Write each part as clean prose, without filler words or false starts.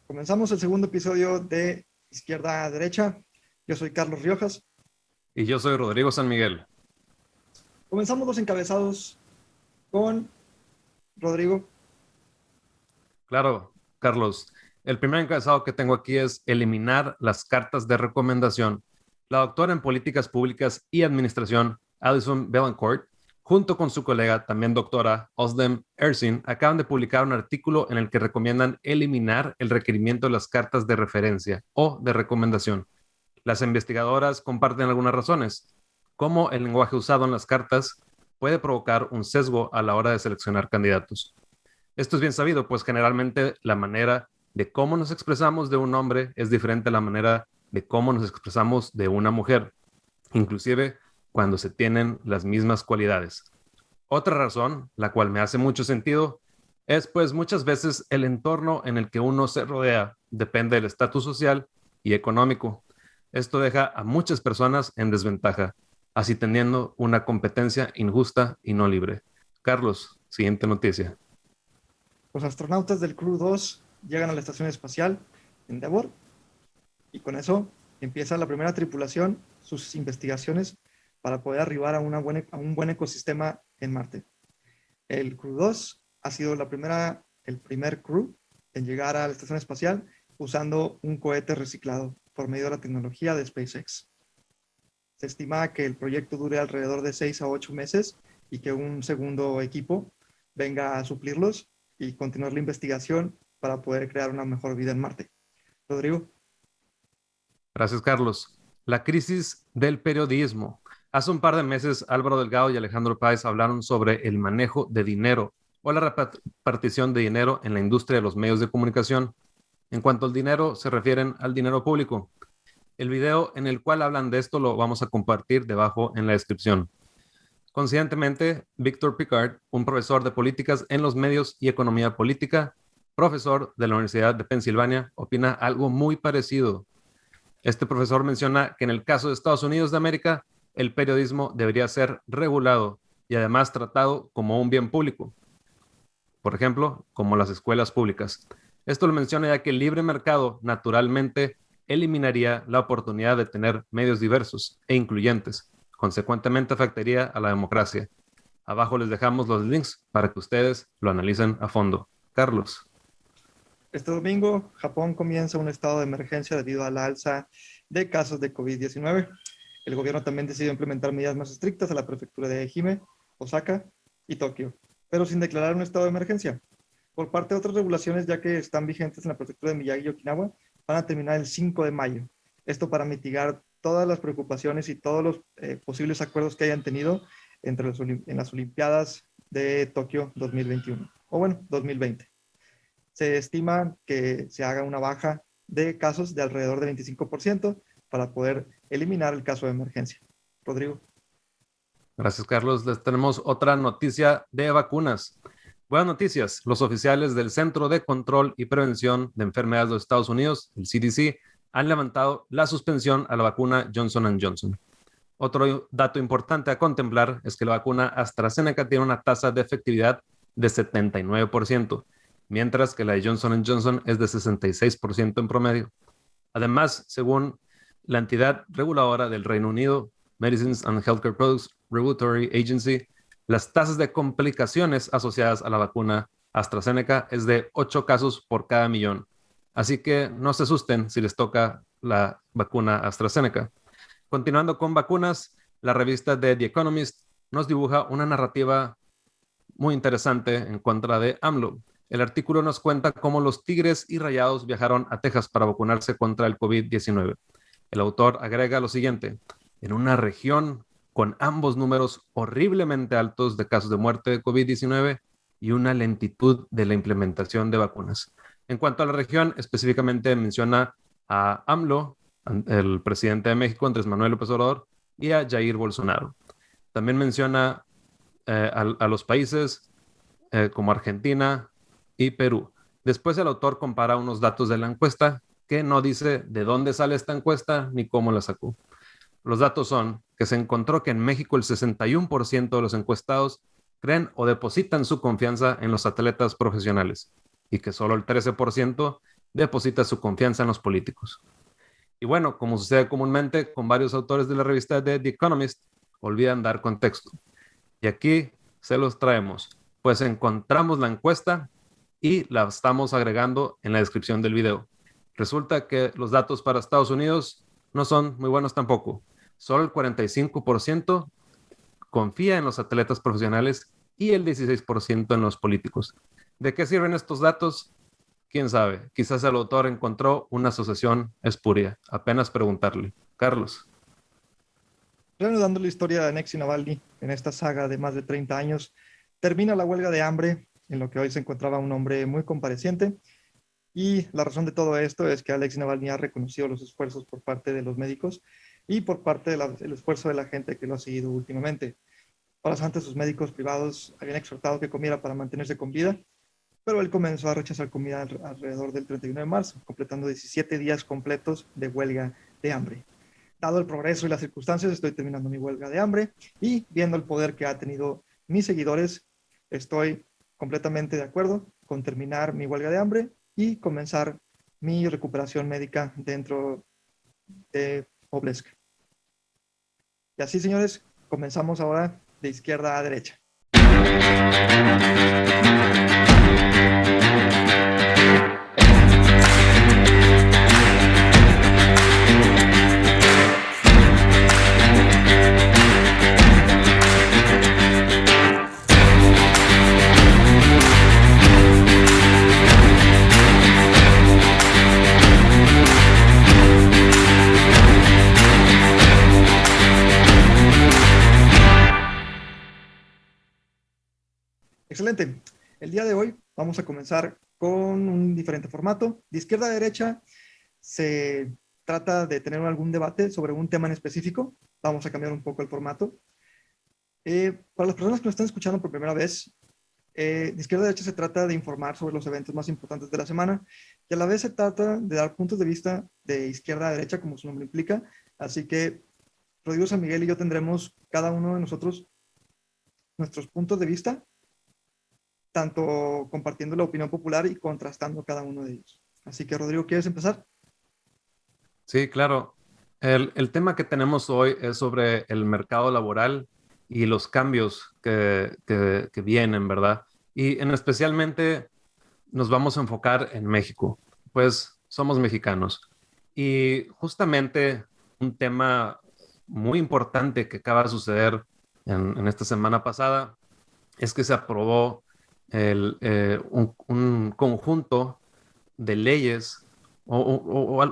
Comenzamos el segundo episodio de Izquierda a Derecha. Yo soy Carlos Riojas. Y yo soy Rodrigo San Miguel. Comenzamos los encabezados con Rodrigo. Claro, Carlos. El primer encabezado que tengo aquí es eliminar las cartas de recomendación. La doctora en Políticas Públicas y Administración, Alison Bellancourt, junto con su colega, también doctora Özlem Ersin, acaban de publicar un artículo en el que recomiendan eliminar el requerimiento de las cartas de referencia o de recomendación. Las investigadoras comparten algunas razones, como el lenguaje usado en las cartas puede provocar un sesgo a la hora de seleccionar candidatos. Esto es bien sabido, pues generalmente la manera de cómo nos expresamos de un hombre es diferente a la manera de cómo nos expresamos de una mujer, inclusive cuando se tienen las mismas cualidades. Otra razón, la cual me hace mucho sentido, es pues muchas veces el entorno en el que uno se rodea depende del estatus social y económico. Esto deja a muchas personas en desventaja, así teniendo una competencia injusta y no libre. Carlos, siguiente noticia. Los astronautas del Crew 2 llegan a la estación espacial Endeavour y con eso empieza la primera tripulación sus investigaciones para poder arribar a un buen ecosistema en Marte. El Crew 2 ha sido el primer crew en llegar a la estación espacial usando un cohete reciclado por medio de la tecnología de SpaceX. Se estima que el proyecto dure alrededor de 6 a 8 meses y que un segundo equipo venga a suplirlos y continuar la investigación para poder crear una mejor vida en Marte. Rodrigo. Gracias, Carlos. La crisis del periodismo. Hace un par de meses, Álvaro Delgado y Alejandro Páez hablaron sobre el manejo de dinero o la repartición de dinero en la industria de los medios de comunicación. En cuanto al dinero, se refieren al dinero público. El video en el cual hablan de esto lo vamos a compartir debajo en la descripción. Coincidentemente, Víctor Picard, un profesor de políticas en los medios y economía política, profesor de la Universidad de Pensilvania, opina algo muy parecido. Este profesor menciona que en el caso de Estados Unidos de América, el periodismo debería ser regulado y además tratado como un bien público. Por ejemplo, como las escuelas públicas. Esto lo menciona ya que el libre mercado naturalmente eliminaría la oportunidad de tener medios diversos e incluyentes. Consecuentemente afectaría a la democracia. Abajo les dejamos los links para que ustedes lo analicen a fondo. Carlos. Este domingo, Japón comienza un estado de emergencia debido a la alza de casos de COVID-19. El gobierno también decidió implementar medidas más estrictas a la prefectura de Ehime, Osaka y Tokio, pero sin declarar un estado de emergencia. Por parte de otras regulaciones, ya que están vigentes en la prefectura de Miyagi y Okinawa, van a terminar el 5 de mayo. Esto para mitigar todas las preocupaciones y todos los posibles acuerdos que hayan tenido en las Olimpiadas de Tokio 2021, o bueno, 2020. Se estima que se haga una baja de casos de alrededor de 25% para poder eliminar el caso de emergencia. Rodrigo. Gracias, Carlos. Les tenemos otra noticia de vacunas. Buenas noticias. Los oficiales del Centro de Control y Prevención de Enfermedades de los Estados Unidos, el CDC, han levantado la suspensión a la vacuna Johnson & Johnson. Otro dato importante a contemplar es que la vacuna AstraZeneca tiene una tasa de efectividad de 79%, mientras que la de Johnson & Johnson es de 66% en promedio. Además, según la entidad reguladora del Reino Unido, Medicines and Healthcare Products Regulatory Agency, las tasas de complicaciones asociadas a la vacuna AstraZeneca es de 8 casos por cada millón. Así que no se asusten si les toca la vacuna AstraZeneca. Continuando con vacunas, la revista The Economist nos dibuja una narrativa muy interesante en contra de AMLO. El artículo nos cuenta cómo los Tigres y Rayados viajaron a Texas para vacunarse contra el COVID-19. El autor agrega lo siguiente: en una región con ambos números horriblemente altos de casos de muerte de COVID-19 y una lentitud de la implementación de vacunas. En cuanto a la región, específicamente menciona a AMLO, el presidente de México, Andrés Manuel López Obrador, y a Jair Bolsonaro. También menciona a los países como Argentina y Perú. Después el autor compara unos datos de la encuesta que no dice de dónde sale esta encuesta ni cómo la sacó. Los datos son que se encontró que en México el 61% de los encuestados creen o depositan su confianza en los atletas profesionales y que solo el 13% deposita su confianza en los políticos. Y bueno, como sucede comúnmente con varios autores de la revista de The Economist, olvidan dar contexto. Y aquí se los traemos, pues encontramos la encuesta y la estamos agregando en la descripción del video. Resulta que los datos para Estados Unidos no son muy buenos tampoco. Solo el 45% confía en los atletas profesionales y el 16% en los políticos. ¿De qué sirven estos datos? ¿Quién sabe? Quizás el autor encontró una asociación espuria. Apenas preguntarle. Carlos. Reanudando la historia de Alexei Navalny en esta saga de más de 30 años, termina la huelga de hambre, en lo que hoy se encontraba un hombre muy compareciente. Y la razón de todo esto es que Alexei Navalny ha reconocido los esfuerzos por parte de los médicos y por parte del esfuerzo de la gente que lo ha seguido últimamente. Horas antes, sus médicos privados habían exhortado que comiera para mantenerse con vida, pero él comenzó a rechazar comida alrededor del 31 de marzo, completando 17 días completos de huelga de hambre. Dado el progreso y las circunstancias, estoy terminando mi huelga de hambre y viendo el poder que ha tenido mis seguidores, estoy completamente de acuerdo con terminar mi huelga de hambre y comenzar mi recuperación médica dentro de Oblast. Y así, señores, comenzamos ahora de izquierda a derecha. Excelente. El día de hoy vamos a comenzar con un diferente formato. De izquierda a derecha se trata de tener algún debate sobre un tema en específico. Vamos a cambiar un poco el formato. Para las personas que nos están escuchando por primera vez, de izquierda a derecha se trata de informar sobre los eventos más importantes de la semana y a la vez se trata de dar puntos de vista de izquierda a derecha, como su nombre implica. Así que Rodrigo San Miguel y yo tendremos cada uno de nosotros nuestros puntos de vista, tanto compartiendo la opinión popular y contrastando cada uno de ellos. Así que, Rodrigo, ¿quieres empezar? Sí, claro. El tema que tenemos hoy es sobre el mercado laboral y los cambios que vienen, ¿verdad? Y especialmente nos vamos a enfocar en México, pues somos mexicanos. Y justamente un tema muy importante que acaba de suceder en esta semana pasada es que se aprobó un conjunto de leyes o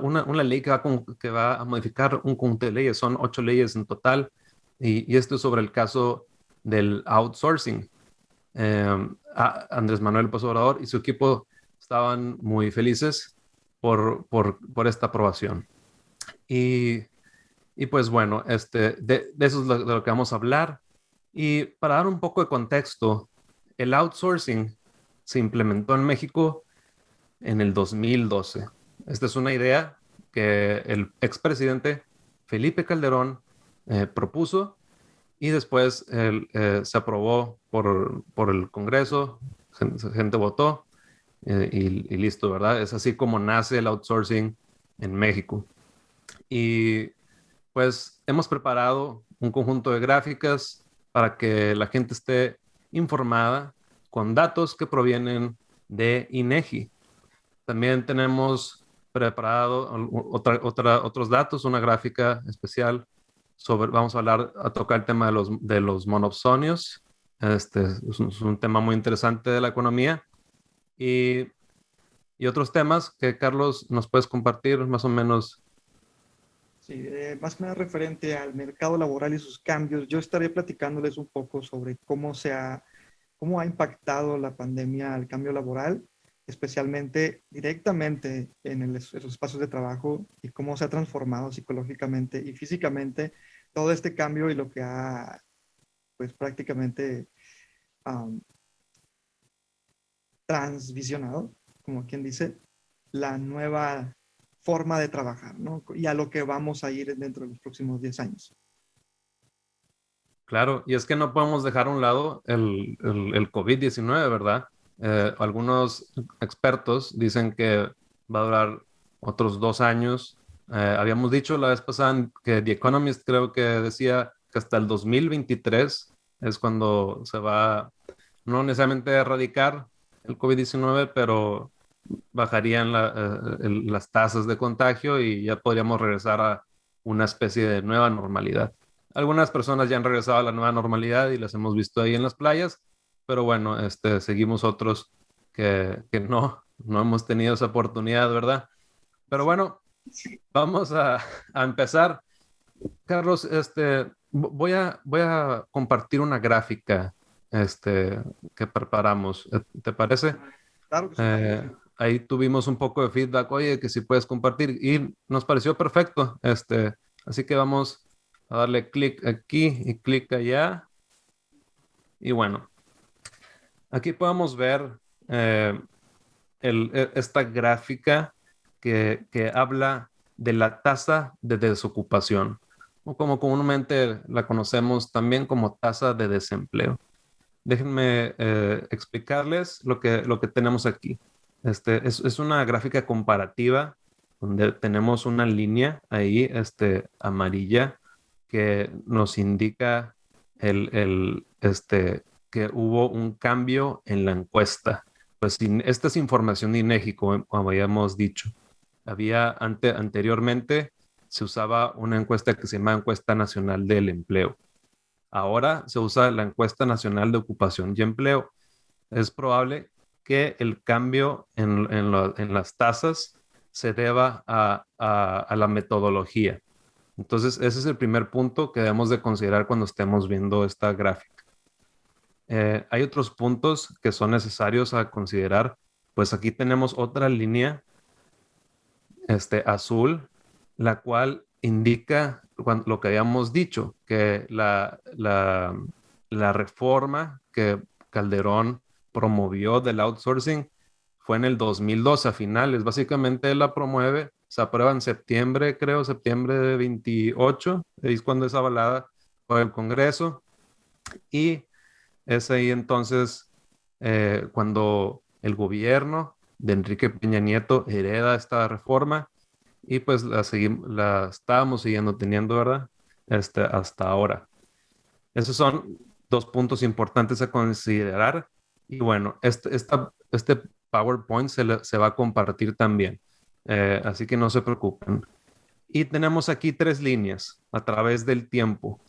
una ley que va a modificar un conjunto de leyes. Son 8 leyes en total y esto es sobre el caso del outsourcing. Andrés Manuel López Obrador y su equipo estaban muy felices por esta aprobación. Y pues bueno, de eso es de lo que vamos a hablar. Y para dar un poco de contexto, el outsourcing se implementó en México en el 2012. Esta es una idea que el expresidente Felipe Calderón propuso y después se aprobó por el Congreso, gente votó y listo, ¿verdad? Es así como nace el outsourcing en México. Y pues hemos preparado un conjunto de gráficas para que la gente esté informada con datos que provienen de INEGI. También tenemos preparado otros datos, una gráfica especial vamos a tocar el tema de los monopsonios. Este es un tema muy interesante de la economía y otros temas que Carlos nos puedes compartir más o menos. Sí, más que nada referente al mercado laboral y sus cambios, yo estaré platicándoles un poco sobre cómo ha impactado la pandemia al cambio laboral, especialmente directamente en esos espacios de trabajo y cómo se ha transformado psicológicamente y físicamente todo este cambio y lo que ha, pues prácticamente transvisionado, como quien dice, la nueva forma de trabajar, ¿no? Y a lo que vamos a ir dentro de los próximos 10 años. Claro, y es que no podemos dejar a un lado el COVID-19, ¿verdad? Algunos expertos dicen que va a durar otros 2 años. Habíamos dicho la vez pasada que The Economist creo que decía que hasta el 2023 es cuando se va, no necesariamente a erradicar el COVID-19, pero bajarían las tasas de contagio y ya podríamos regresar a una especie de nueva normalidad. Algunas personas ya han regresado a la nueva normalidad y las hemos visto ahí en las playas, pero bueno, seguimos otros que no hemos tenido esa oportunidad, ¿verdad? Pero bueno, vamos a empezar. Carlos, voy a compartir una gráfica que preparamos. ¿Te parece? Claro que sí. Ahí tuvimos un poco de feedback, oye, que si puedes compartir, y nos pareció perfecto. Así que vamos a darle clic aquí y clic allá. Y bueno, aquí podemos ver eh, esta gráfica que habla de la tasa de desocupación, o como comúnmente la conocemos también como tasa de desempleo. Déjenme explicarles lo que tenemos aquí. Es una gráfica comparativa donde tenemos una línea ahí, amarilla, que nos indica que hubo un cambio en la encuesta. Pues esta es información de INEGI, como habíamos dicho. Anteriormente se usaba una encuesta que se llama Encuesta Nacional del Empleo. Ahora se usa la Encuesta Nacional de Ocupación y Empleo. Es probable que el cambio en las tasas se deba a la metodología. Entonces, ese es el primer punto que debemos de considerar cuando estemos viendo esta gráfica. Hay otros puntos que son necesarios a considerar. Pues aquí tenemos otra línea, azul, la cual indica lo que habíamos dicho, que la reforma que Calderón promovió del outsourcing fue en el 2012 a finales. Básicamente él la promueve, se aprueba en septiembre, creo, septiembre de 28, es cuando es avalada por el Congreso. Y es ahí entonces cuando el gobierno de Enrique Peña Nieto hereda esta reforma y pues la estábamos siguiendo teniendo, ¿verdad? Hasta ahora. Esos son dos puntos importantes a considerar. Y bueno, este PowerPoint se va a compartir también. Así que no se preocupen. Y tenemos aquí 3 líneas a través del tiempo.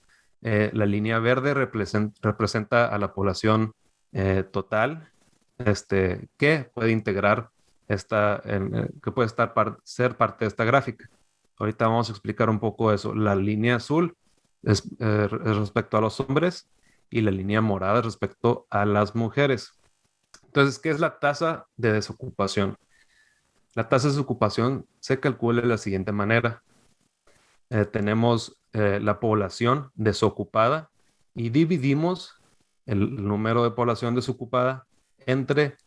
La línea verde representa a la población total, que puede integrar que puede ser parte de esta gráfica. Ahorita vamos a explicar un poco eso. La línea azul es respecto a los hombres y la línea morada es respecto a las mujeres. Entonces, ¿qué es la tasa de desocupación? La tasa de desocupación se calcula de la siguiente manera. Tenemos la población desocupada y dividimos el número de población desocupada entre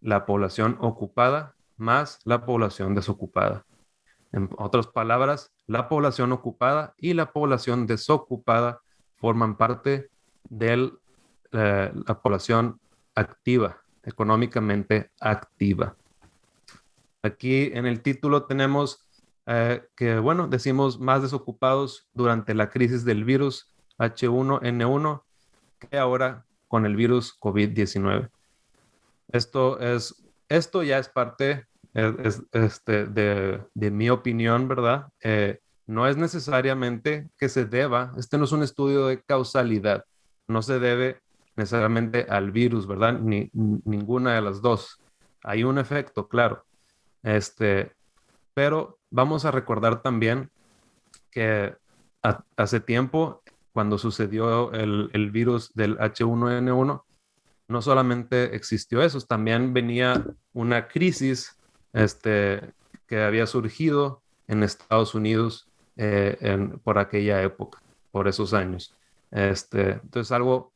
la población ocupada más la población desocupada. En otras palabras, la población ocupada y la población desocupada forman parte de la población activa, económicamente activa. Aquí en el título tenemos que, bueno, decimos más desocupados durante la crisis del virus H1N1 que ahora con el virus COVID-19. Esto ya es parte de mi opinión, ¿verdad? No es necesariamente que se deba, no es un estudio de causalidad, no se debe necesariamente al virus, ¿verdad? Ninguna de las dos. Hay un efecto, claro. Pero vamos a recordar también que hace tiempo, cuando sucedió el virus del H1N1, no solamente existió eso, también venía una crisis que había surgido en Estados Unidos por aquella época, por esos años. Entonces, algo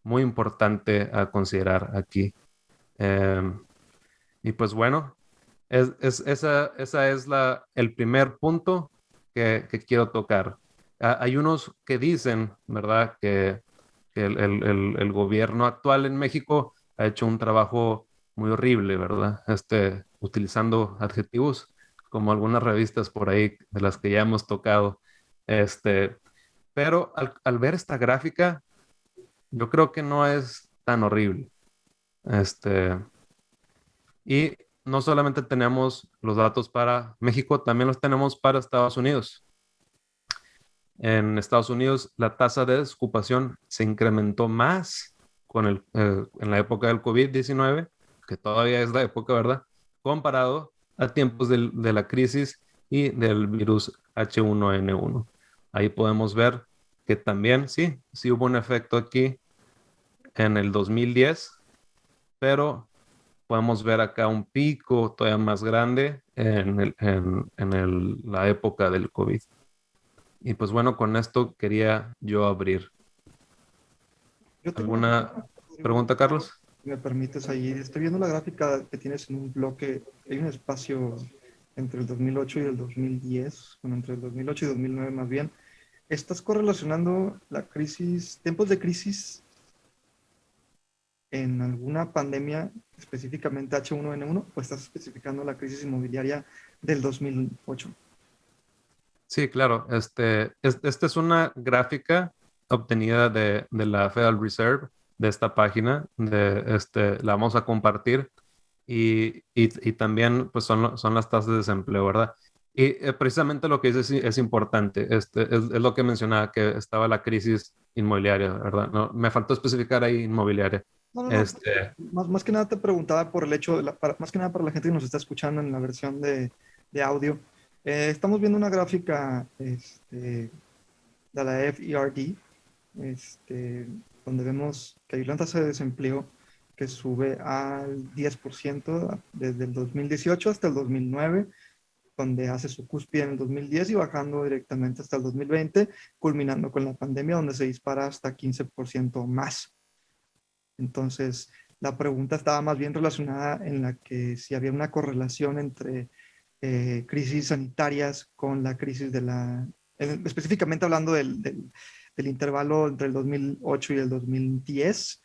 muy importante a considerar aquí. Y pues bueno, esa es el primer punto que quiero tocar. Hay unos que dicen, ¿verdad?, que el gobierno actual en México ha hecho un trabajo muy horrible, ¿verdad? Utilizando adjetivos como algunas revistas por ahí de las que ya hemos tocado. Este, pero al ver esta gráfica, yo creo que no es tan horrible. Este, y no solamente tenemos los datos para México, también los tenemos para Estados Unidos. En Estados Unidos, la tasa de desocupación se incrementó más en la época del COVID-19, que todavía es la época, ¿verdad? Comparado a tiempos de la crisis y del virus H1N1. Ahí podemos ver que también, sí hubo un efecto aquí en el 2010, pero podemos ver acá un pico todavía más grande la época del COVID. Y pues bueno, con esto quería yo abrir. Yo tengo una ¿Alguna pregunta, Rodrigo, pregunta, Carlos? si me permites ahí. Estoy viendo la gráfica que tienes en un bloque. Hay un espacio entre el 2008 y el 2010, bueno, entre el 2008 y 2009 más bien. ¿Estás correlacionando la crisis, tiempos de crisis en alguna pandemia, específicamente H1N1, o estás especificando la crisis inmobiliaria del 2008? Sí, claro. Esta es una gráfica obtenida de la Federal Reserve, de esta página. La vamos a compartir. Y también pues son las tasas de desempleo, ¿verdad? Y precisamente lo que dices es importante. Es lo que mencionaba, que estaba la crisis inmobiliaria, ¿verdad? No, me faltó especificar ahí inmobiliaria. No, no, no. Este, Más que nada te preguntaba por el hecho, más que nada para la gente que nos está escuchando en la versión de audio. Estamos viendo una gráfica de la FERD, donde vemos que hay una tasa de desempleo que sube al 10% desde el 2018 hasta el 2009, donde hace su cúspide en el 2010 y bajando directamente hasta el 2020, culminando con la pandemia, donde se dispara hasta 15% más. Entonces, la pregunta estaba más bien relacionada en la que si había una correlación entre crisis sanitarias con la crisis específicamente hablando del intervalo entre el 2008 y el 2010,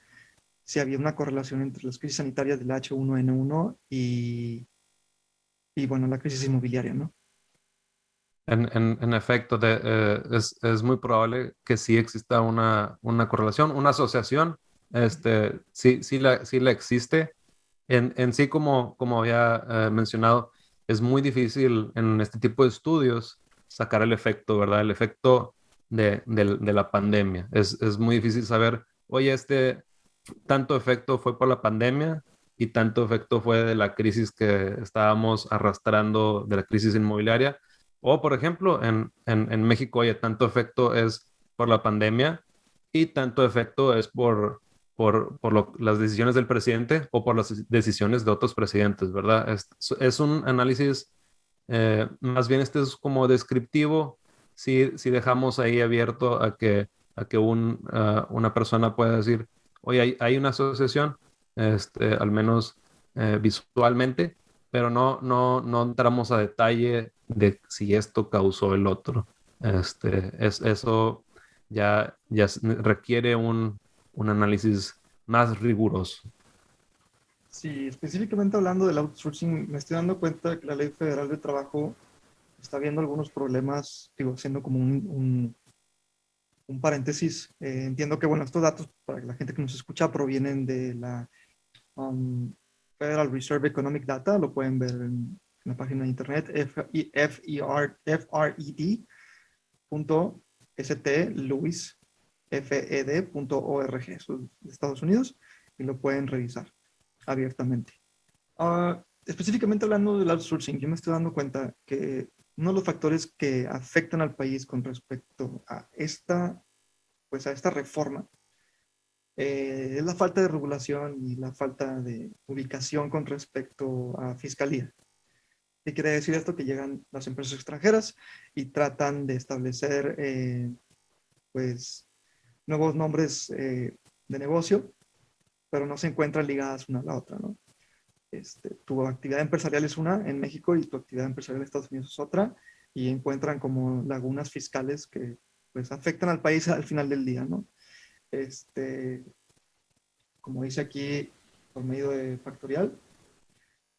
si había una correlación entre las crisis sanitarias del H1N1 y bueno, la crisis inmobiliaria, ¿no? en efecto, es muy probable que sí exista una correlación, una asociación. Sí la existe. En sí, como había mencionado, es muy difícil en este tipo de estudios sacar el efecto, ¿verdad? El efecto de la pandemia. Es muy difícil saber, oye, tanto efecto fue por la pandemia y tanto efecto fue de la crisis que estábamos arrastrando, de la crisis inmobiliaria. O, por ejemplo, en México, oye, tanto efecto es por la pandemia y tanto efecto es por las decisiones del presidente o por las decisiones de otros presidentes, ¿verdad? Es un análisis, más bien este es como descriptivo, si dejamos ahí abierto a que una persona pueda decir, oye, hay una asociación, al menos visualmente, pero no entramos a detalle de si esto causó el otro. Eso ya requiere un análisis más riguroso. Sí, específicamente hablando del outsourcing, me estoy dando cuenta que la Ley Federal de Trabajo está viendo algunos problemas, digo, siendo como un paréntesis. Entiendo que, bueno, estos datos para la gente que nos escucha provienen de la um, Federal Reserve Economic Data, lo pueden ver en la página de internet fred.louisfed.org, eso es de Estados Unidos, y lo pueden revisar abiertamente. Específicamente hablando del outsourcing, yo me estoy dando cuenta que uno de los factores que afectan al país con respecto a esta reforma es la falta de regulación y la falta de ubicación con respecto a fiscalía. ¿Qué quiere decir esto? Que llegan las empresas extranjeras y tratan de establecer pues nuevos nombres de negocio, pero no se encuentran ligadas una a la otra, ¿no? Tu actividad empresarial es una en México y tu actividad empresarial en Estados Unidos es otra, y encuentran como lagunas fiscales que pues afectan al país al final del día, ¿no? Como dice aquí, por medio de factorial.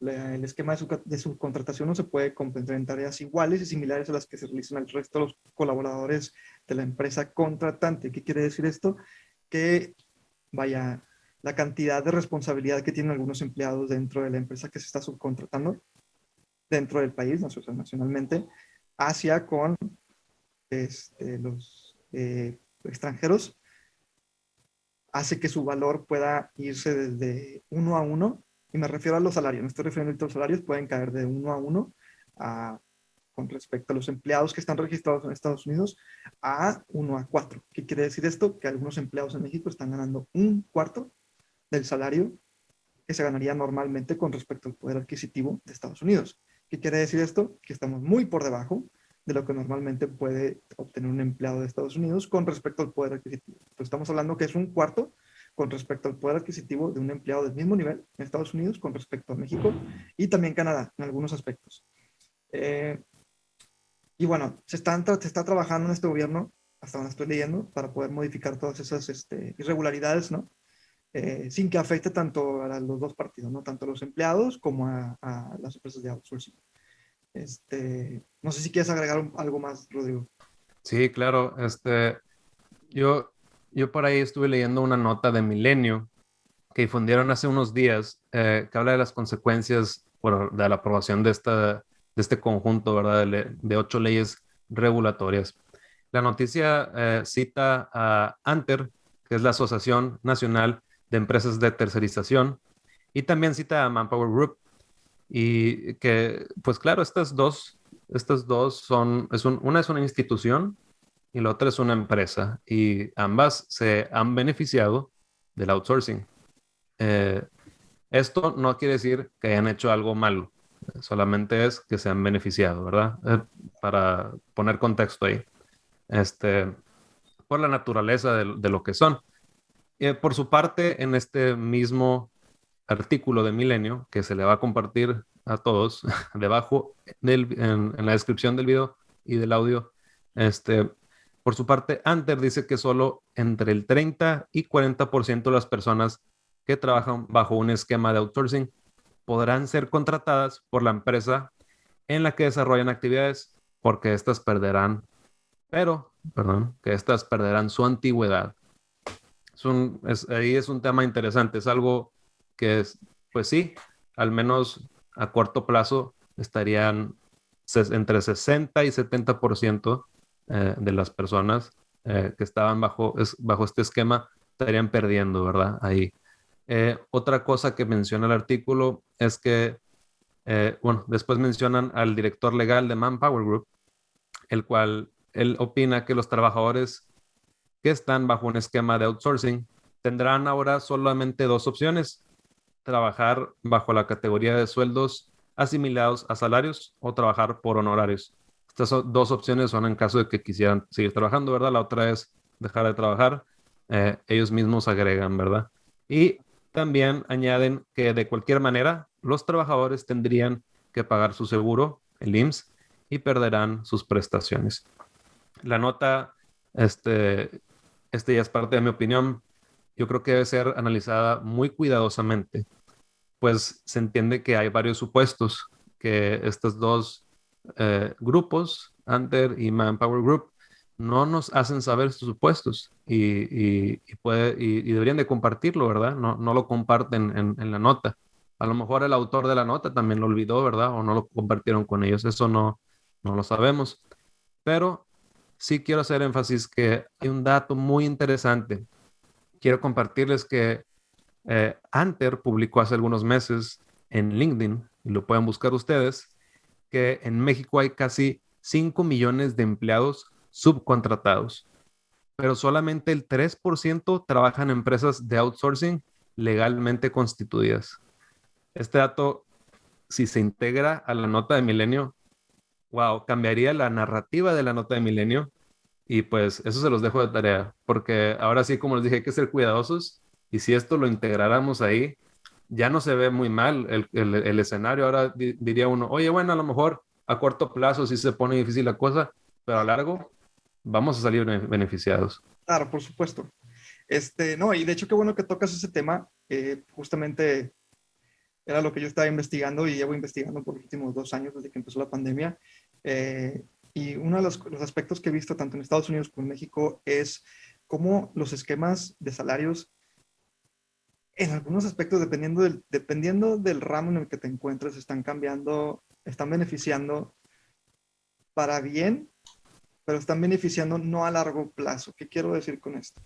El esquema de subcontratación no se puede compensar en tareas iguales y similares a las que se realizan al resto de los colaboradores de la empresa contratante. ¿Qué quiere decir esto? Que, vaya, la cantidad de responsabilidad que tienen algunos empleados dentro de la empresa que se está subcontratando dentro del país, nacionalmente, hacia con los extranjeros, hace que su valor pueda irse desde 1 a 1, y me refiero a los salarios, me estoy refiriendo a los salarios, pueden caer de 1 a 1 con respecto a los empleados que están registrados en Estados Unidos a 1 a 4. ¿Qué quiere decir esto? Que algunos empleados en México están ganando 1/4 del salario que se ganaría normalmente con respecto al poder adquisitivo de Estados Unidos. ¿Qué quiere decir esto? Que estamos muy por debajo de lo que normalmente puede obtener un empleado de Estados Unidos con respecto al poder adquisitivo. Entonces estamos hablando que es 1/4 con respecto al poder adquisitiado de un empleado del mismo nivel en Estados Unidos con respecto a México y también Canadá en algunos aspectos. Y bueno, se está trabajando en este gobierno, hasta donde estoy leyendo, para poder modificar todas esas irregularidades, ¿no? Sin que afecte tanto a los dos partidos, ¿no? Tanto a los empleados como a las empresas de outsourcing. No sé si quieres agregar algo más, Rodrigo. Sí, claro. Yo por ahí estuve leyendo una nota de Milenio que difundieron hace unos días que habla de las consecuencias de la aprobación de este conjunto, ¿verdad? De 8 leyes regulatorias. La noticia cita a ANTER, que es la Asociación Nacional de Empresas de Tercerización, y también cita a Manpower Group. Y que, pues claro, estas dos una es una institución y la otra es una empresa, y ambas se han beneficiado del outsourcing. Eh, Esto no quiere decir que hayan hecho algo malo, solamente es que se han beneficiado, ¿verdad? Para poner contexto ahí, por la naturaleza de lo que son. Por su parte, en este mismo artículo de Milenio, que se le va a compartir a todos, debajo en la descripción del video y del audio, por su parte, Anter dice que solo entre el 30 y 40% de las personas que trabajan bajo un esquema de outsourcing podrán ser contratadas por la empresa en la que desarrollan actividades, porque estas perderán, que estas perderán su antigüedad. Ahí es un tema interesante, es algo que es, pues sí, al menos a corto plazo estarían entre 60 y 70% de las personas que estaban bajo este esquema estarían perdiendo, ¿verdad? Ahí. Otra cosa que menciona el artículo es que, después mencionan al director legal de Manpower Group, el cual él opina que los trabajadores que están bajo un esquema de outsourcing tendrán ahora solamente 2 opciones: trabajar bajo la categoría de sueldos asimilados a salarios o trabajar por honorarios. Estas 2 opciones son en caso de que quisieran seguir trabajando, ¿verdad? La otra es dejar de trabajar. Ellos mismos agregan, ¿verdad? Y también añaden que de cualquier manera los trabajadores tendrían que pagar su seguro, el IMSS, y perderán sus prestaciones. La nota, ya es parte de mi opinión. Yo creo que debe ser analizada muy cuidadosamente, pues se entiende que hay varios supuestos que estos dos grupos, Anter y Manpower Group, no nos hacen saber sus supuestos y deberían de compartirlo, ¿verdad? No lo comparten en la nota. A lo mejor el autor de la nota también lo olvidó, ¿verdad? O no lo compartieron con ellos. Eso no lo sabemos. Pero sí quiero hacer énfasis que hay un dato muy interesante. Quiero compartirles que Anter publicó hace algunos meses en LinkedIn, y lo pueden buscar ustedes, que en México hay casi 5 millones de empleados subcontratados, pero solamente el 3% trabajan en empresas de outsourcing legalmente constituidas. Este dato, si se integra a la nota de Milenio, wow, cambiaría la narrativa de la nota de Milenio. Y pues eso se los dejo de tarea, porque ahora sí, como les dije, hay que ser cuidadosos, y si esto lo integráramos ahí, ya no se ve muy mal el escenario. Ahora diría uno, oye, bueno, a lo mejor a corto plazo sí se pone difícil la cosa, pero a largo vamos a salir beneficiados. Claro, por supuesto. No, y de hecho qué bueno que tocas ese tema. Justamente era lo que yo estaba investigando y llevo investigando por los últimos 2 años desde que empezó la pandemia. Y uno de los aspectos que he visto tanto en Estados Unidos como en México es cómo los esquemas de salarios, en algunos aspectos, dependiendo del ramo en el que te encuentres, están cambiando, están beneficiando para bien, pero están beneficiando no a largo plazo. ¿Qué quiero decir con esto?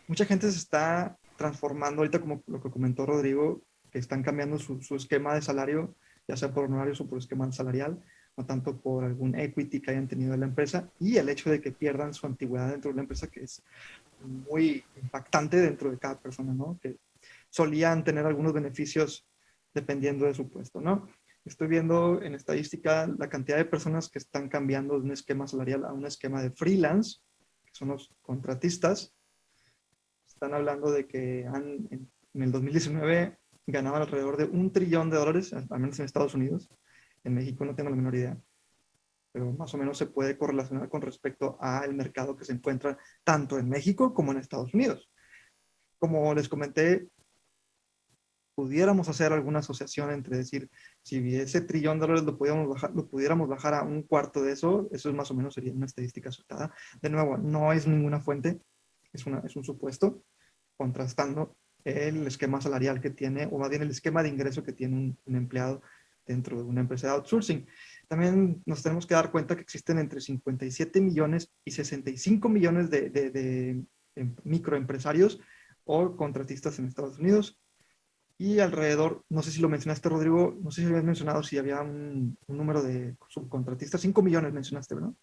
Mucha gente se está transformando ahorita, como lo que comentó Rodrigo, que están cambiando su esquema de salario, ya sea por honorarios o por esquema salarial, no tanto por algún equity que hayan tenido en la empresa, y el hecho de que pierdan su antigüedad dentro de la empresa, que es muy impactante dentro de cada persona, ¿no? Que solían tener algunos beneficios dependiendo de su puesto, ¿no? Estoy viendo en estadística la cantidad de personas que están cambiando de un esquema salarial a un esquema de freelance, que son los contratistas. Están hablando de que en el 2019 ganaban alrededor de $1 trillón, al menos en Estados Unidos. En México no tengo la menor idea, pero más o menos se puede correlacionar con respecto al mercado que se encuentra tanto en México como en Estados Unidos. Como les comenté, pudiéramos hacer alguna asociación entre decir, si ese $1 trillón lo pudiéramos bajar a un cuarto de eso, eso es más o menos sería una estadística acertada. De nuevo, no es ninguna fuente, es un supuesto, contrastando el esquema salarial que tiene, o más bien el esquema de ingreso que tiene un empleado dentro de una empresa de outsourcing. También nos tenemos que dar cuenta que existen entre 57 millones y 65 millones de microempresarios o contratistas en Estados Unidos. Y alrededor, no sé si lo mencionaste, Rodrigo, no sé si habías mencionado si había un número de subcontratistas. 5 millones mencionaste, ¿verdad?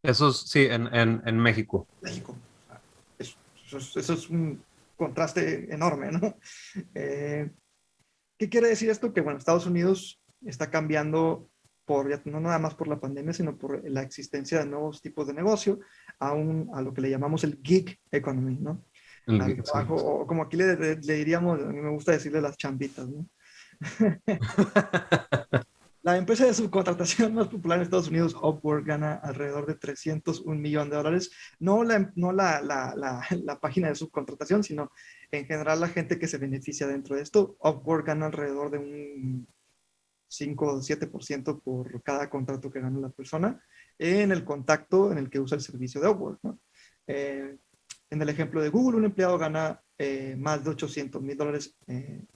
Eso sí, en México. México. Eso es un contraste enorme, ¿no? ¿Qué quiere decir esto? Que, bueno, Estados Unidos está cambiando no nada más por la pandemia, sino por la existencia de nuevos tipos de negocio, a lo que le llamamos el gig economy, ¿no? Al trabajo, Sí. o como aquí le diríamos, a mí me gusta decirle las chambitas, ¿no? La empresa de subcontratación más popular en Estados Unidos, Upwork, gana alrededor de $301 millones. No la página de subcontratación, sino en general la gente que se beneficia dentro de esto. Upwork gana alrededor de un 5 o 7% por cada contrato que gana la persona en el contacto en el que usa el servicio de Upwork, ¿no? En el ejemplo de Google, un empleado gana más de $800,000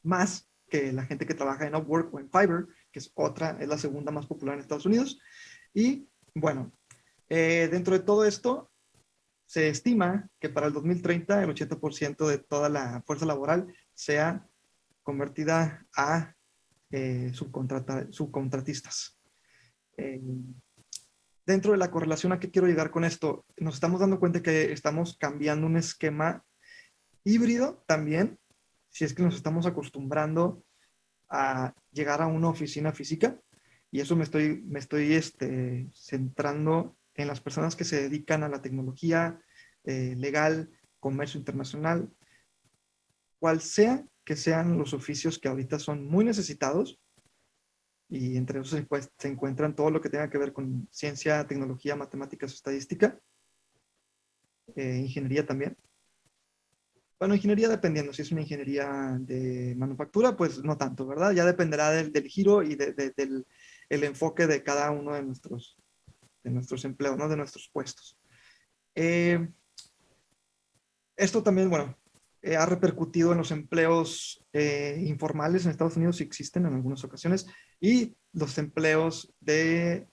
más que la gente que trabaja en Upwork o en Fiverr, que es la segunda más popular en Estados Unidos. Y bueno, dentro de todo esto, se estima que para el 2030 el 80% de toda la fuerza laboral sea convertida a subcontratistas. Dentro de la correlación, ¿a qué quiero llegar con esto? Nos estamos dando cuenta que estamos cambiando un esquema híbrido también, si es que nos estamos acostumbrando a llegar a una oficina física, y eso me estoy centrando en las personas que se dedican a la tecnología, legal, comercio internacional, cual sea que sean los oficios que ahorita son muy necesitados, y entre esos se encuentran todo lo que tenga que ver con ciencia, tecnología, matemáticas, estadística, ingeniería también. Bueno, ingeniería dependiendo, si es una ingeniería de manufactura, pues no tanto, ¿verdad? Ya dependerá del giro y del el enfoque de cada uno de nuestros empleos, ¿no? De nuestros puestos. Esto también, bueno, ha repercutido en los empleos informales en Estados Unidos, si existen en algunas ocasiones, y los empleos de,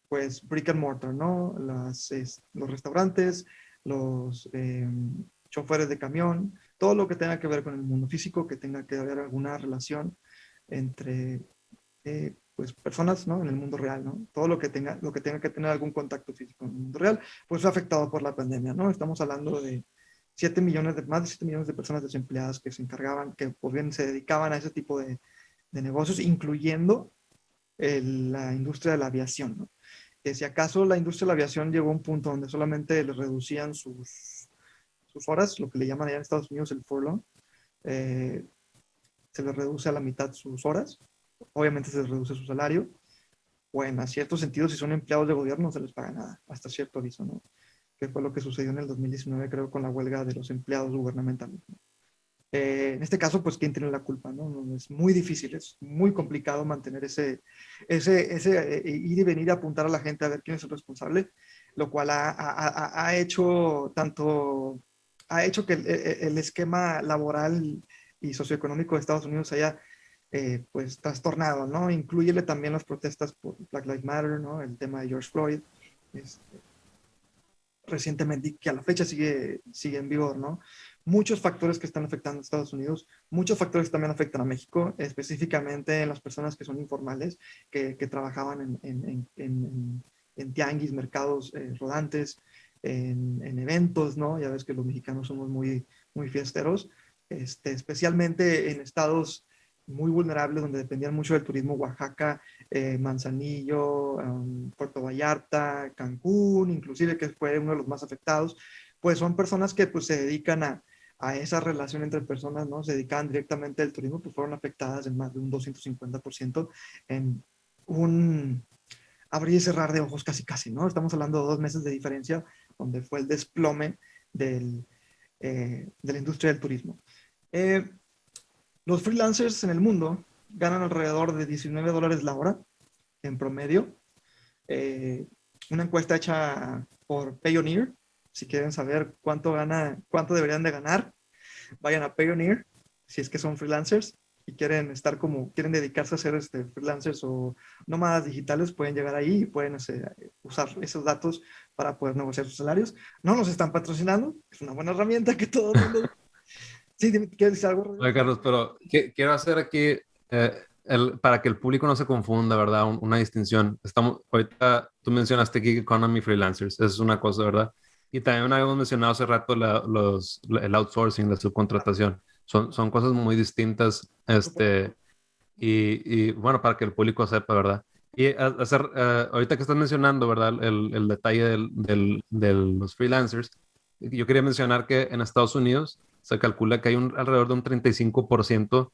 pues, brick and mortar, ¿no? Los restaurantes, los choferes de camión, todo lo que tenga que ver con el mundo físico, que tenga que haber alguna relación entre pues, personas, ¿no? En el mundo real, ¿no? Todo lo que tenga que tener algún contacto físico en el mundo real, pues fue afectado por la pandemia, ¿no? Estamos hablando de más de 7 millones de personas desempleadas que se encargaban, que pues bien se dedicaban a ese tipo de negocios, incluyendo la industria de la aviación, ¿no? Que si acaso la industria de la aviación llegó a un punto donde solamente les reducían sus horas, lo que le llaman allá en Estados Unidos el furlough, se les reduce a la mitad sus horas, obviamente se les reduce su salario, o en ciertos sentidos, si son empleados de gobierno, no se les paga nada, hasta cierto aviso, ¿no? que fue lo que sucedió en el 2019, creo, con la huelga de los empleados gubernamentales. En este caso, pues, ¿quién tiene la culpa? ¿No? Es muy difícil, es muy complicado mantener ese ir y venir a apuntar a la gente a ver quién es el responsable, lo cual ha hecho tanto, ha hecho que el esquema laboral y socioeconómico de Estados Unidos haya pues trastornado, ¿no? Incluyele también las protestas por Black Lives Matter, ¿no? El tema de George Floyd, recientemente, que a la fecha sigue en vigor, ¿no? Muchos factores que están afectando a Estados Unidos, muchos factores que también afectan a México, específicamente en las personas que son informales, que trabajaban en tianguis, mercados rodantes, en eventos, ¿no? Ya ves que los mexicanos somos muy, muy fiesteros, especialmente en estados muy vulnerables donde dependían mucho del turismo: Oaxaca, Manzanillo, Puerto Vallarta, Cancún, inclusive, que fue uno de los más afectados. Pues son personas que pues se dedican a esa relación entre personas, ¿no? Se dedican directamente al turismo, pues fueron afectadas en más de un 250%, en un abrir y cerrar de ojos casi casi, ¿no? Estamos hablando de 2 meses de diferencia, donde fue el desplome de la industria del turismo. Los freelancers en el mundo ganan alrededor de $19 la hora en promedio. Una encuesta hecha por Payoneer, si quieren saber cuánto deberían de ganar, vayan a Payoneer, si es que son freelancers y quieren dedicarse a ser freelancers o nómadas digitales, pueden llegar ahí y pueden usar esos datos para poder negociar sus salarios. No nos están patrocinando, es una buena herramienta que todo el mundo... Sí, ¿quieres decir algo, Rodrigo? Oye, Carlos, pero quiero hacer aquí, para que el público no se confunda, ¿verdad? Una distinción. Ahorita tú mencionaste gig economy freelancers, eso es una cosa, ¿verdad? Y también habíamos mencionado hace rato el outsourcing, la subcontratación. Son cosas muy distintas, y bueno, para que el público sepa, ¿verdad? Y ahorita que estás mencionando, ¿verdad? El detalle de los freelancers, yo quería mencionar que en Estados Unidos se calcula que hay alrededor de un 35%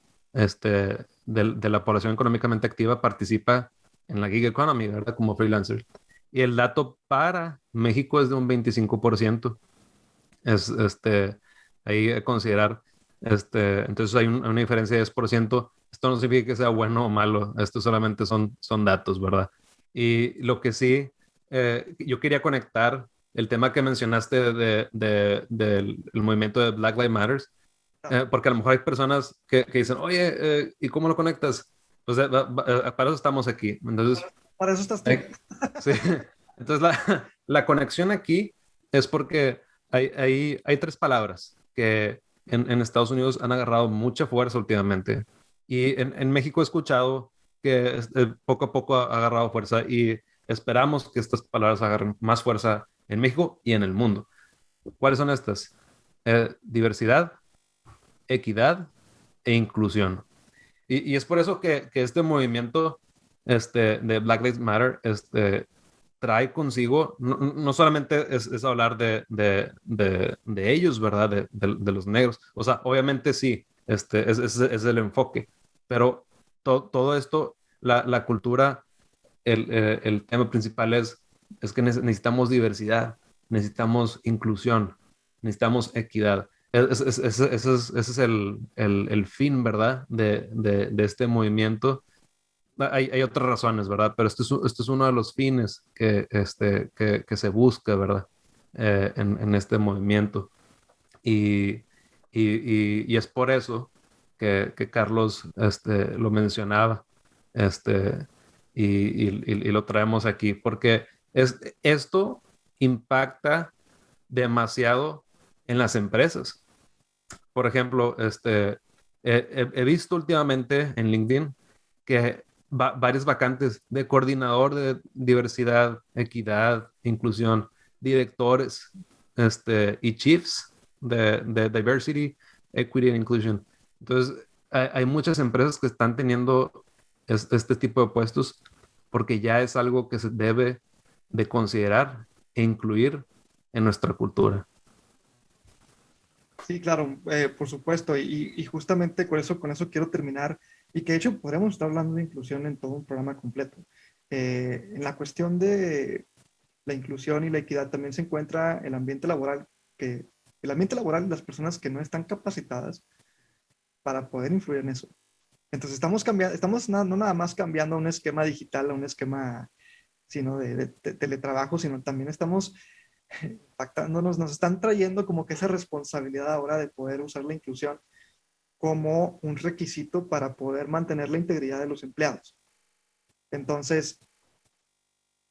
de la población económicamente activa participa en la gig economy, ¿verdad? Como freelancers. Y el dato para México es de un 25%. Es ahí a considerar. Entonces hay una diferencia de 10%. Esto no significa que sea bueno o malo, esto solamente son datos, ¿verdad? Y lo que sí, yo quería conectar el tema que mencionaste del el movimiento de Black Lives Matter, porque a lo mejor hay personas que dicen, oye, ¿y cómo lo conectas? Pues para eso estamos aquí. Entonces, Para eso estás tú. sí. Entonces, la conexión aquí es porque hay 3 palabras que en Estados Unidos han agarrado mucha fuerza últimamente. Y en México he escuchado que poco a poco ha agarrado fuerza y esperamos que estas palabras agarren más fuerza en México y en el mundo. ¿Cuáles son estas? Diversidad, equidad e inclusión. Y es por eso que este movimiento de Black Lives Matter trae consigo, no solamente es hablar de ellos, ¿verdad? De los negros. O sea, obviamente sí, es el enfoque, pero todo esto, la cultura, el tema principal es que necesitamos diversidad, necesitamos inclusión, necesitamos equidad. Ese es el fin, ¿verdad? De este movimiento. Hay otras razones, ¿verdad? Pero esto es uno de los fines que se busca, ¿verdad? En este movimiento. Y, y es por eso que Carlos lo mencionaba, este, y lo traemos aquí, porque esto impacta demasiado en las empresas. Por ejemplo, he visto últimamente en LinkedIn que varias vacantes de coordinador de diversidad, equidad, inclusión, directores, y chiefs de diversity, equity and inclusion. Entonces, hay muchas empresas que están teniendo este tipo de puestos porque ya es algo que se debe de considerar e incluir en nuestra cultura. Sí, claro, por supuesto, y justamente con eso quiero terminar, y que de hecho podríamos estar hablando de inclusión en todo un programa completo. En la cuestión la inclusión y la equidad también se encuentra el ambiente laboral, las personas que no están capacitadas para poder influir en eso. Entonces no nada más cambiando a un esquema digital, a un esquema sino de teletrabajo, sino también estamos impactándonos, nos están trayendo como que esa responsabilidad ahora de poder usar la inclusión como un requisito para poder mantener la integridad de los empleados. Entonces,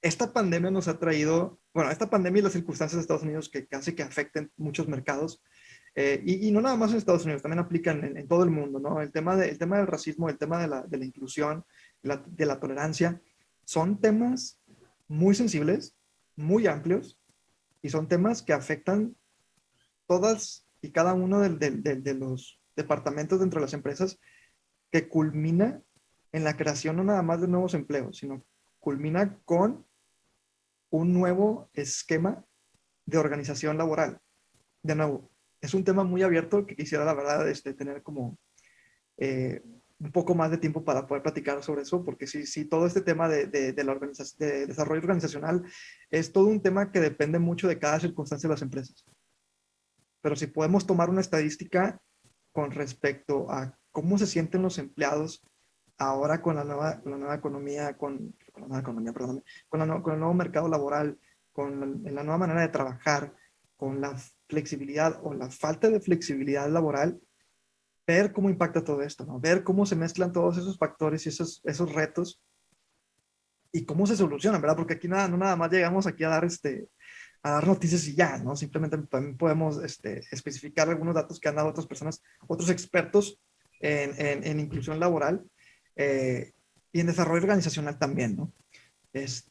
esta pandemia nos ha traído, bueno, esta pandemia y las circunstancias de Estados Unidos que casi que afecten muchos mercados, y no nada más en Estados Unidos, también aplican en todo el mundo, ¿no? El tema del racismo, el tema de la inclusión, de la tolerancia, son temas muy sensibles, muy amplios, y son temas que afectan todas y cada uno de los departamentos dentro de las empresas, que culmina en la creación no nada más de nuevos empleos, sino culmina con un nuevo esquema de organización laboral. De nuevo, es un tema muy abierto que quisiera, la verdad, tener como un poco más de tiempo para poder platicar sobre eso, porque sí, todo este tema de desarrollo organizacional es todo un tema que depende mucho de cada circunstancia de las empresas. Pero si podemos tomar una estadística con respecto a cómo se sienten los empleados ahora con la nueva economía, con el nuevo mercado laboral, con la nueva manera de trabajar, con la flexibilidad o la falta de flexibilidad laboral, ver cómo impacta todo esto, ¿no? Ver cómo se mezclan todos esos factores y esos retos y cómo se solucionan, ¿verdad? Porque aquí no nada más llegamos aquí a dar noticias y ya, ¿no? Simplemente también podemos especificar algunos datos que han dado otras personas, otros expertos en inclusión laboral, y en desarrollo organizacional también, ¿no? Pues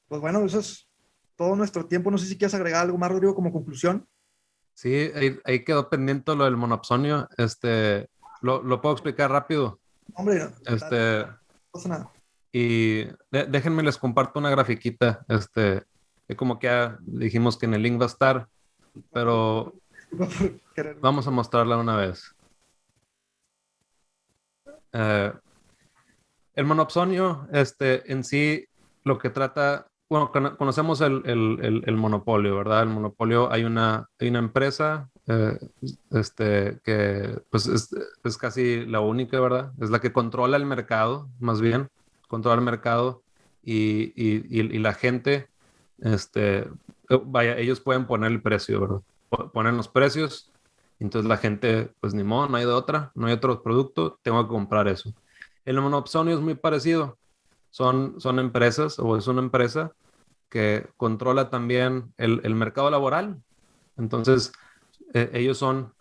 bueno, eso es todo nuestro tiempo. No sé si quieres agregar algo más, Rodrigo, como conclusión. Sí, ahí quedó pendiente lo del monopsonio. Lo puedo explicar rápido. Hombre, no pasa nada. Y déjenme les comparto una grafiquita. Que como que ya dijimos que en el link va a estar, pero vamos a mostrarla una vez. El monopsonio, en sí, lo que trata, bueno, conocemos el monopolio, ¿verdad? El monopolio, hay una empresa, que pues es casi la única, ¿verdad? Es la que controla el mercado, más bien, controla el mercado y la gente, vaya, ellos pueden poner el precio, ¿verdad? Ponen los precios, entonces la gente, pues ni modo, no hay de otra, no hay otro producto, tengo que comprar eso. El monopsonio es muy parecido. Son empresas, o es una empresa que controla también el mercado laboral. Entonces, ellos son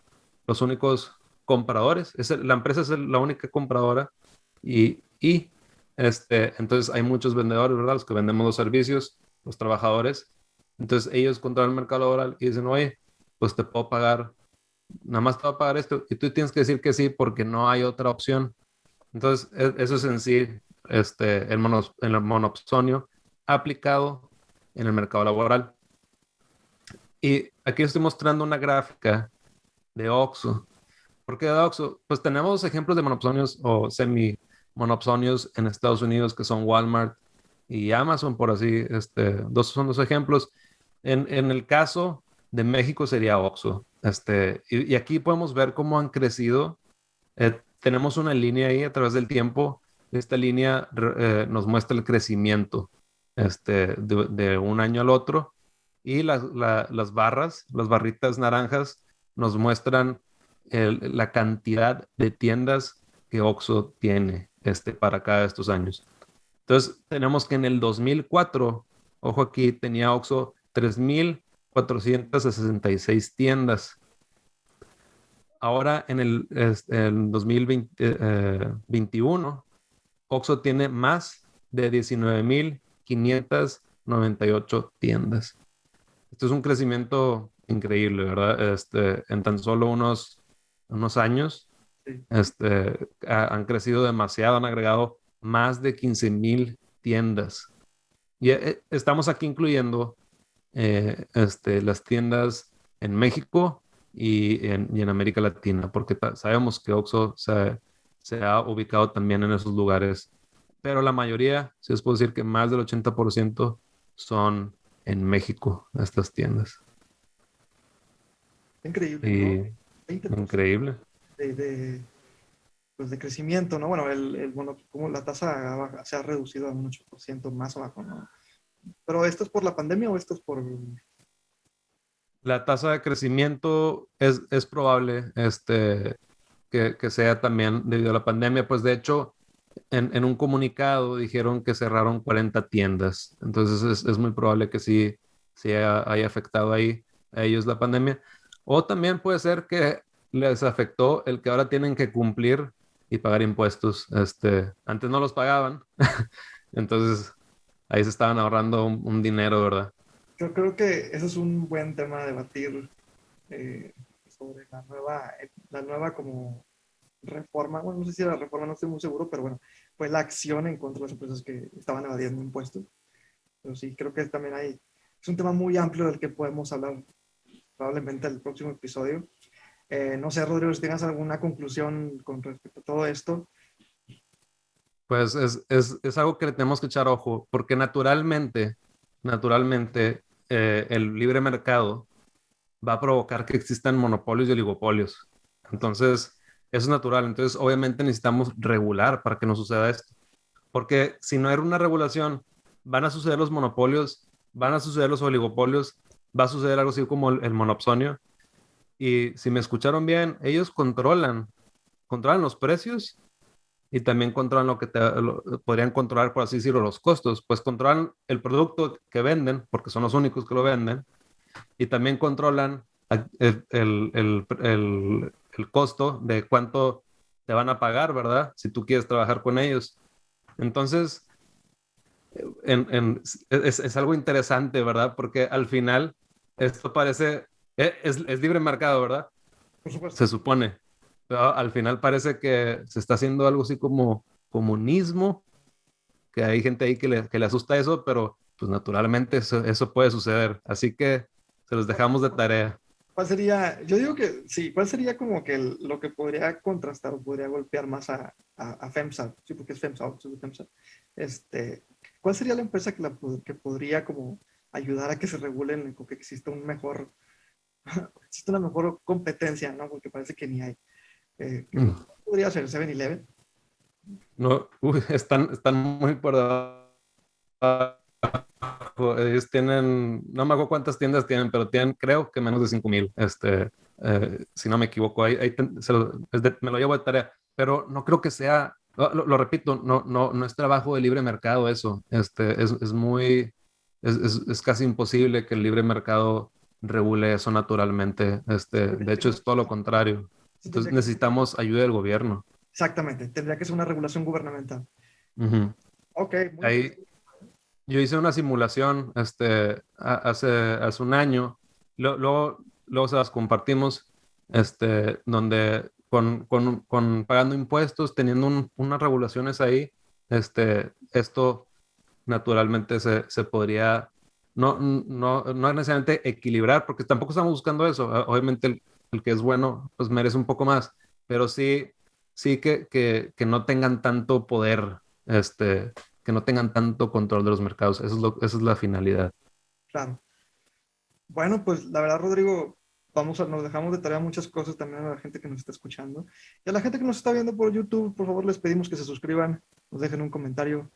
los únicos compradores. La empresa es la única compradora y entonces hay muchos vendedores, ¿verdad? Los que vendemos los servicios, los trabajadores. Entonces, ellos controlan el mercado laboral y dicen, oye, pues te puedo pagar, nada más te voy a pagar esto. Y tú tienes que decir que sí porque no hay otra opción. Entonces, eso es en sí el monopsonio aplicado en el mercado laboral. Y aquí estoy mostrando una gráfica de Oxxo. ¿Por qué de Oxxo? Pues tenemos ejemplos de monopsonios o semi-monopsonios en Estados Unidos que son Walmart y Amazon, por así, son dos ejemplos. En el caso de México sería Oxxo. Y aquí podemos ver cómo han crecido. Tenemos una línea ahí a través del tiempo. Esta línea nos muestra el crecimiento de un año al otro. Y las barritas naranjas, nos muestran la cantidad de tiendas que Oxxo tiene para cada de estos años. Entonces, tenemos que en el 2004, ojo aquí, tenía Oxxo 3,466 tiendas. Ahora en el 2021, Oxxo tiene más de 19,598 tiendas. Esto es un crecimiento increíble, ¿verdad? En tan solo unos años, Sí. Han crecido demasiado, han agregado más de 15,000 tiendas. Y estamos aquí incluyendo las tiendas en México y en América Latina, porque sabemos que Oxxo se ha ubicado también en esos lugares, pero la mayoría, si os puedo decir que más del 80%, son en México, estas tiendas. Increíble, ¿no? Y 20% increíble. de, pues de crecimiento, ¿no? Bueno, como la tasa se ha reducido a un 8% más abajo, ¿no? Pero ¿esto es por la pandemia o esto es por...? La tasa de crecimiento es probable que sea también debido a la pandemia. Pues de hecho, en un comunicado dijeron que cerraron 40 tiendas. Entonces es muy probable que sí haya afectado ahí a ellos la pandemia. O también puede ser que les afectó el que ahora tienen que cumplir y pagar impuestos. Antes no los pagaban. Entonces ahí se estaban ahorrando un dinero, ¿verdad? Yo creo que eso es un buen tema a debatir sobre la nueva como reforma, bueno, no sé si era reforma, no estoy muy seguro, pero bueno, fue la acción en contra de las empresas que estaban evadiendo impuestos. Pero sí, creo que también es un tema muy amplio del que podemos hablar probablemente en el próximo episodio. No sé, Rodrigo, si tengas alguna conclusión con respecto a todo esto. Pues es algo que le tenemos que echar ojo, porque naturalmente, el libre mercado va a provocar que existan monopolios y oligopolios. Entonces, eso es natural. Entonces, obviamente necesitamos regular para que no suceda esto. Porque si no hay una regulación, van a suceder los monopolios, van a suceder los oligopolios, va a suceder algo así como el monopsonio. Y si me escucharon bien, ellos controlan los precios y también controlan podrían controlar, por así decirlo, los costos. Pues controlan el producto que venden, porque son los únicos que lo venden, y también controlan el costo de cuánto te van a pagar, ¿verdad? Si tú quieres trabajar con ellos. Entonces, es algo interesante, ¿verdad? Porque al final esto parece, es libre mercado, ¿verdad? Por supuesto. Se supone. Pero al final parece que se está haciendo algo así como comunismo, que hay gente ahí que le asusta eso, pero pues naturalmente eso puede suceder. Así que se los dejamos de tarea. ¿Cuál sería, yo digo que sí, cuál sería como que lo que podría contrastar o podría golpear más a FEMSA? Sí, porque es FEMSA, es de FEMSA. ¿Cuál sería la empresa que podría como ayudar a que se regulen o que exista exista una mejor competencia, ¿no? Porque parece que ni hay. Mm. Podría ser 7-Eleven. No, uy, están muy por debajo. Ellos tienen, no me acuerdo cuántas tiendas tienen, pero tienen, creo que menos de 5,000. Si no me equivoco, me lo llevo de tarea, pero no creo que sea, lo repito, no es trabajo de libre mercado eso. Es casi imposible que el libre mercado regule eso naturalmente. De hecho, es todo lo contrario. Sí, Entonces necesitamos ayuda del gobierno. exactamente, tendría que ser una regulación gubernamental. Ujú. Ok, muy Ahí, interesante. yo hice una simulación hace un año, luego se las compartimos, donde con pagando impuestos, teniendo unas regulaciones ahí, esto naturalmente se podría, no necesariamente equilibrar, porque tampoco estamos buscando eso. Obviamente el que es bueno, pues merece un poco más, pero sí que no tengan tanto poder, que no tengan tanto control de los mercados. Esa es la finalidad. Claro. Bueno, pues la verdad, Rodrigo, nos dejamos de tarea muchas cosas también a la gente que nos está escuchando. Y a la gente que nos está viendo por YouTube, por favor, les pedimos que se suscriban, nos dejen un comentario,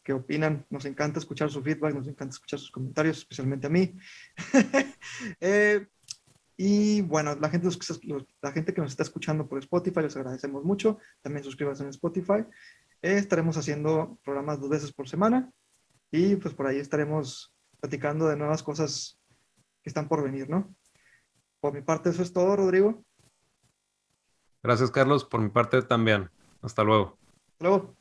qué opinan. Nos encanta escuchar su feedback, nos encanta escuchar sus comentarios, especialmente a mí. Eh, y bueno, la gente que nos está escuchando por Spotify, les agradecemos mucho. También suscríbanse en Spotify. Estaremos haciendo programas 2 veces por semana y pues por ahí estaremos platicando de nuevas cosas que están por venir, ¿no? Por mi parte, eso es todo, Rodrigo. Gracias, Carlos. Por mi parte también. Hasta luego. Hasta luego.